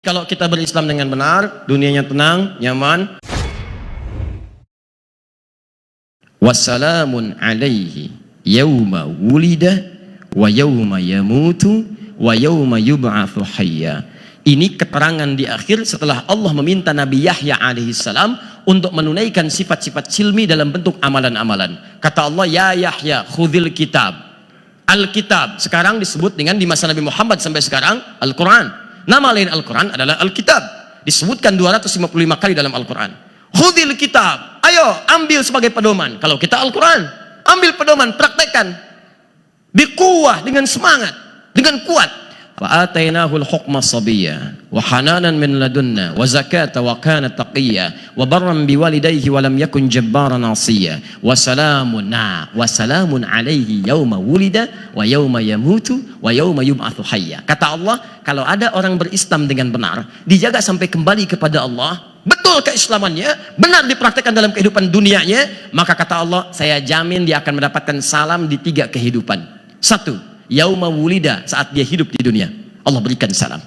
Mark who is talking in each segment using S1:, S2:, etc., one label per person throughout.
S1: Kalau kita berislam dengan benar, dunianya tenang, nyaman. Wassalamun alaihi yauma wulida wa yauma yamutu wa yauma yub'atsu hayya. Ini keterangan di akhir setelah Allah meminta Nabi Yahya alaihissalam untuk menunaikan sifat-sifat silmi dalam bentuk amalan-amalan. Kata Allah, ya Yahya khudzil kitab. Alkitab sekarang disebut dengan di masa Nabi Muhammad sampai sekarang Al-Quran. Nama lain Al-Quran adalah Alkitab. Disebutkan 255 kali dalam Al-Quran. Khudzil kitab. Ayo ambil sebagai pedoman. Kalau kita Al-Quran, ambil pedoman, praktekkan. Biquwah, dengan semangat, dengan kuat. Wa atainahul hukma sabiyya wa hananan min ladunna wa zakata wa kana taqiyya wa barran biwalidayhi wa lam yakun jabbaran 'asiyya wa salamun alaihi yauma wulida wa yauma yamutu wa yauma yub'atsu hayya. Kata Allah, kalau ada orang berislam dengan benar, dijaga sampai kembali kepada Allah, betul keislamannya, benar dipraktekkan dalam kehidupan dunianya, maka kata Allah, saya jamin dia akan mendapatkan salam di 3 kehidupan. 1, yauma wulida, saat dia hidup di dunia, Allah berikan salam.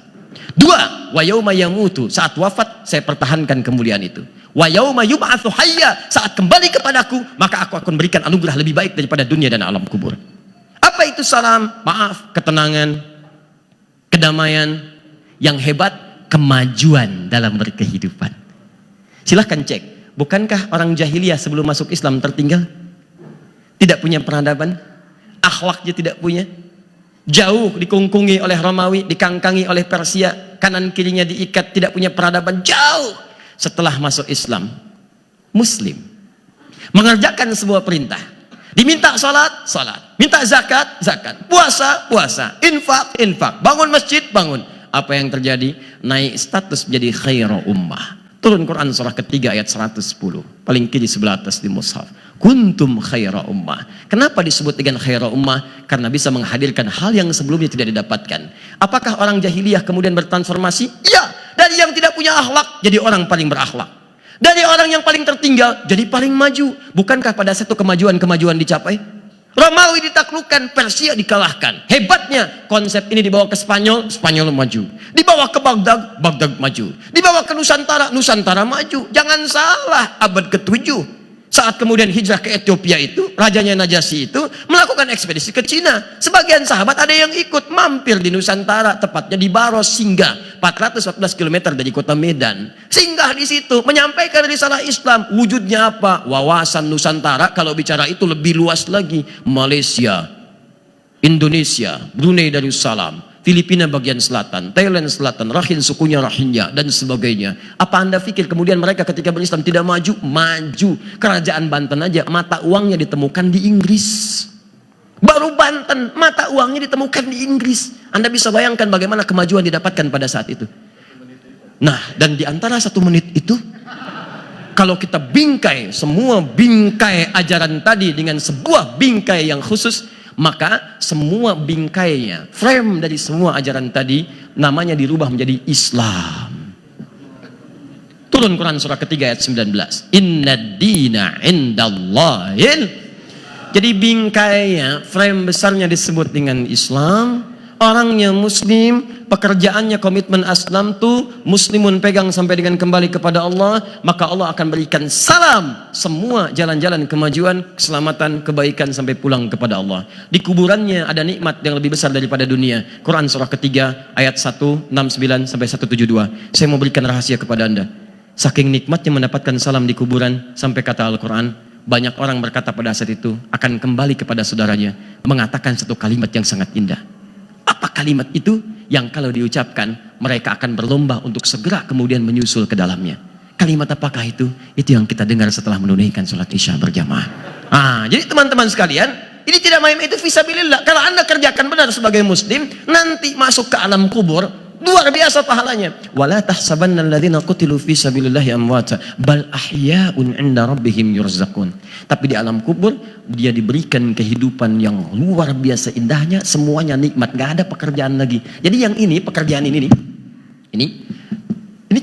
S1: 2, wa yauma yamutu, saat wafat saya pertahankan kemuliaan itu. Wa yauma yub'atsu hayya, saat kembali kepadaku, maka aku akan berikan anugerah lebih baik daripada dunia dan alam kubur. Apa itu salam? Maaf, ketenangan, kedamaian, yang hebat kemajuan dalam berkehidupan. Silahkan cek, bukankah orang jahiliyah sebelum masuk Islam tertinggal? Tidak punya peradaban, akhlaknya tidak punya, jauh dikungkungi oleh Romawi, dikangkangi oleh Persia, kanan kirinya diikat, tidak punya peradaban, jauh. Setelah masuk Islam, Muslim, mengerjakan sebuah perintah, diminta salat, salat, minta zakat, zakat, puasa, puasa, infak, infak, bangun masjid, bangun. Apa yang terjadi? Naik status menjadi khairu ummah. Turun Quran surah ketiga ayat 110, paling kiri sebelah atas di mushaf. Kuntum khaira ummah. Kenapa disebut dengan khaira ummah? Karena bisa menghadirkan hal yang sebelumnya tidak didapatkan. Apakah orang jahiliyah kemudian bertransformasi? Ya, dari yang tidak punya akhlak jadi orang paling berakhlak. Dari orang yang paling tertinggal jadi paling maju. Bukankah pada satu kemajuan dicapai? Romawi ditaklukkan, Persia dikalahkan. Hebatnya konsep ini dibawa ke Spanyol, Spanyol maju. Dibawa ke Baghdad, Baghdad maju. Dibawa ke Nusantara, Nusantara maju. Jangan salah, abad ke-7 saat kemudian hijrah ke Ethiopia itu, rajanya Najasyi itu melakukan ekspedisi ke Cina. Sebagian sahabat ada yang ikut mampir di Nusantara, tepatnya di Baros, singgah 414 km dari kota Medan. Singgah di situ, menyampaikan risalah Islam. Wujudnya apa? Wawasan Nusantara, kalau bicara itu lebih luas lagi. Malaysia, Indonesia, Brunei Darussalam, Filipina bagian selatan, Thailand selatan, Rakhine sukunya Rohingya, dan sebagainya. Apa Anda pikir kemudian mereka ketika berislam tidak maju? Maju. Kerajaan Banten aja mata uangnya ditemukan di Inggris. Baru Banten mata uangnya ditemukan di Inggris. Anda bisa bayangkan bagaimana kemajuan didapatkan pada saat itu. Nah, dan di antara 1 menit itu, kalau kita bingkai semua bingkai ajaran tadi dengan sebuah bingkai yang khusus, maka semua bingkainya, frame dari semua ajaran tadi, namanya dirubah menjadi Islam. Turun Quran surah ketiga ayat 19. Inna dina indallahil. Jadi bingkainya, frame besarnya disebut dengan Islam. Orangnya Muslim, pekerjaannya komitmen Islam tuh muslimun, pegang sampai dengan kembali kepada Allah, maka Allah akan berikan salam semua jalan-jalan kemajuan, keselamatan, kebaikan sampai pulang kepada Allah. Di kuburannya ada nikmat yang lebih besar daripada dunia. Quran surah ketiga ayat 169 sampai 172. Saya mau berikan rahasia kepada Anda. Saking nikmatnya mendapatkan salam di kuburan, sampai kata Al-Quran, banyak orang berkata pada saat itu akan kembali kepada saudaranya, mengatakan satu kalimat yang sangat indah. Apa kalimat itu? Yang kalau diucapkan mereka akan berlomba untuk segera kemudian menyusul ke dalamnya. Kalimat apakah itu? Itu yang kita dengar setelah menunaikan sholat isya berjamaah. Jadi teman-teman sekalian, ini tidak main, itu fisabilillah. Kalau Anda kerjakan benar sebagai muslim, nanti masuk ke alam kubur, luar biasa pahalanya. Wala tahsabanna alladziina qutilu fi sabilillahi amwata bal ahya'un 'inda rabbihim yurzaqun. Tapi di alam kubur dia diberikan kehidupan yang luar biasa indahnya, semuanya nikmat, nggak ada pekerjaan lagi. Jadi yang ini, pekerjaan ini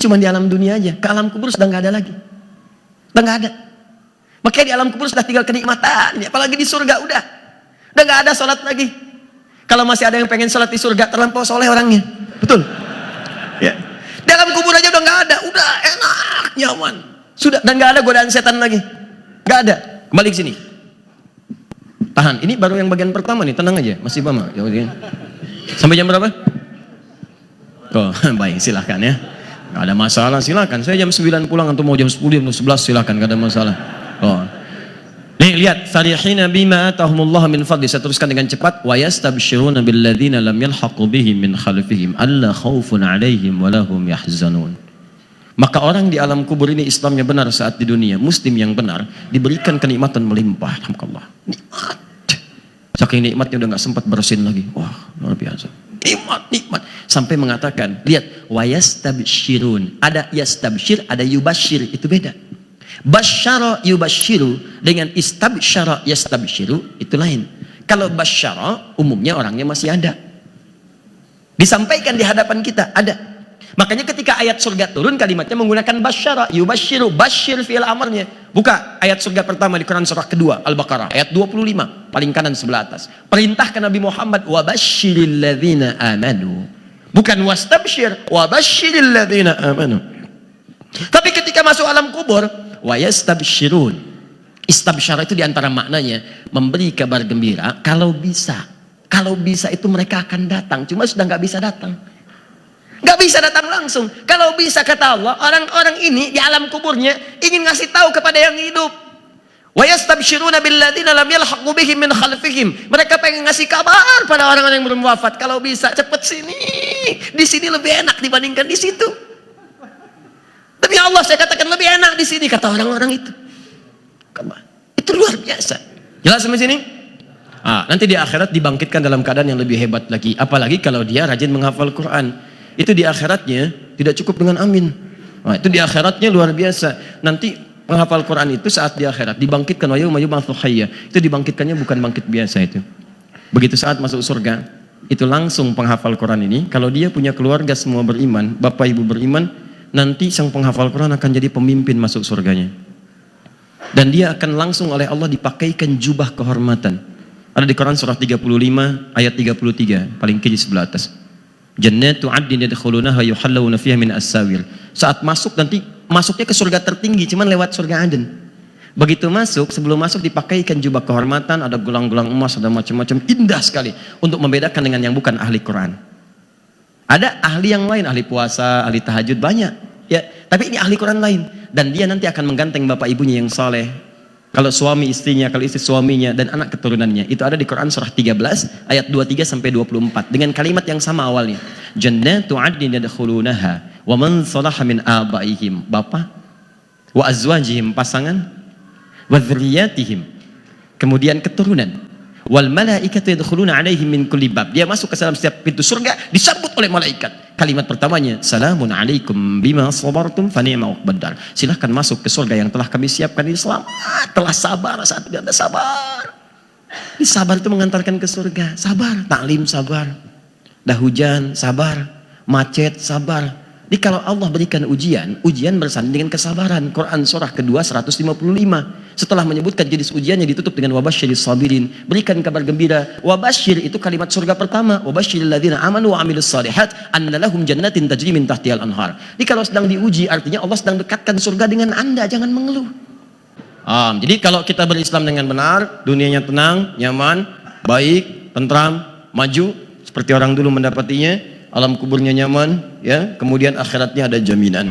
S1: cuma di alam dunia aja. Ke alam kubur sudah nggak ada lagi. Sudah nggak ada. Makanya di alam kubur sudah tinggal kenikmatan, apalagi di surga udah nggak ada sholat lagi. Kalau masih ada yang pengen sholat di surga, terlampau soleh orangnya. Betul. Ya. nyaman. Sudah, dan nggak ada godaan setan lagi. Nggak ada. Kembali ke sini. Tahan, ini baru yang bagian pertama nih, tenang aja, masih lama. Sampai jam berapa? Oh, baik, silahkan ya. Nggak ada masalah, silahkan. Saya jam 9 pulang, atau mau jam 10, jam 11, silahkan, nggak ada masalah. Oh. Nih, lihat. Farihina bima atahumullah min fadli. Saya teruskan dengan cepat. Wa yastabshiruna billadzina lam yalhaqu bihim min khalfihim alla khaufun alaihim wa lahum yahzanun. Maka orang di alam kubur ini Islamnya benar saat di dunia, Muslim yang benar, diberikan kenikmatan melimpah. Alhamdulillah. Nikmat. Saking nikmatnya udah nggak sempat bersin lagi. Wah, luar biasa. Nikmat. Sampai mengatakan, lihat, wa yastabshirun. Ada yastabshir, ada yubashir, itu beda. Basyara yubashiru dengan istabsyara yastabshiru itu lain. Kalau basyara umumnya orangnya masih ada. Disampaikan di hadapan kita, ada. Makanya ketika ayat surga turun kalimatnya menggunakan basyara yubashiru, basyir fi'il amarnya. Buka ayat surga pertama di Quran surah kedua Al-Baqarah ayat 25 paling kanan sebelah atas. Perintahkan Nabi Muhammad wa basyiril ladzina amanu. Bukan wastabsyir, wa basyiril ladzina amanu. Tapi ketika masuk alam kubur, wa yastabsyirun. Istabsyara itu diantara maknanya memberi kabar gembira kalau bisa. Kalau bisa itu mereka akan datang, cuma sudah nggak bisa datang. Nggak bisa datang langsung. Kalau bisa, kata Allah, orang-orang ini di alam kuburnya ingin ngasih tahu kepada yang hidup. Wa yastabsyiruna billadzina lam yalhaqu bihim min khalfihim. Mereka pengen ngasih kabar pada orang-orang yang belum wafat. Kalau bisa cepet sini. Di sini lebih enak dibandingkan di situ. Demi Allah saya katakan lebih enak di sini, kata orang-orang itu. Itu luar biasa. Jelas sampai sini? Nanti di akhirat dibangkitkan dalam keadaan yang lebih hebat lagi. Apalagi kalau dia rajin menghafal Quran. Itu di akhiratnya tidak cukup dengan amin. Itu di akhiratnya luar biasa. Nanti penghafal Quran itu saat di akhirat dibangkitkan wa yauma yub'atsu hayya. Itu dibangkitkannya bukan bangkit biasa itu. Begitu saat masuk surga, itu langsung penghafal Quran ini, kalau dia punya keluarga semua beriman, bapak ibu beriman, nanti sang penghafal Quran akan jadi pemimpin masuk surganya. Dan dia akan langsung oleh Allah dipakaikan jubah kehormatan. Ada di Quran surah 35 ayat 33 paling kiri sebelah atas. Jannatu 'adnin yadkhulunaha yuhallawna fiha min as-sawir. Saat masuk nanti masuknya ke surga tertinggi cuman lewat surga Aden. Begitu masuk, sebelum masuk dipakaikan jubah kehormatan, ada gelang-gelang emas, ada macam-macam, indah sekali untuk membedakan dengan yang bukan ahli Quran. Ada ahli yang lain, ahli puasa, ahli tahajud, banyak ya, tapi ini ahli Quran lain, dan dia nanti akan mengganteng bapak ibunya yang saleh. Kalau suami istrinya, kalau istri suaminya, dan anak keturunannya. Itu ada di Quran surah 13 ayat 23 sampai 24 dengan kalimat yang sama awalnya. Jannatu 'adnin yadkhulunaha wa man salaha min abaihim, bapak, wa azwajihim, pasangan, wa dzurriyyatihim, kemudian keturunan. Wal malaikatu yadkhuluna 'alaihim min kulli bab. Dia masuk ke dalam setiap pintu surga disambut oleh malaikat. Kalimat pertamanya, salamun alaikum bima sabartum fa ni'ma uqbad. Silahkan masuk ke surga yang telah kami siapkan ini, selamat, telah sabar saat Anda sabar. Ini sabar itu mengantarkan ke surga. Sabar, taklim sabar. Dah hujan, sabar. Macet, sabar. Jadi kalau Allah berikan ujian, ujian bersanding dengan kesabaran. Quran surah kedua 155. Setelah menyebutkan jenis ujiannya ditutup dengan wabasyiris sabirin. Berikan kabar gembira. Wabasyir itu kalimat surga pertama. Wabasyiril ladzina amanu wa amilus shalihat anna lahum jannatin tajri min tahtihal anhar. Jadi kalau sedang diuji artinya Allah sedang dekatkan surga dengan Anda, jangan mengeluh. Jadi kalau kita berislam dengan benar, dunianya tenang, nyaman, baik, tentram, maju seperti orang dulu mendapatinya. Alam kuburnya nyaman, ya. Kemudian akhiratnya ada jaminan.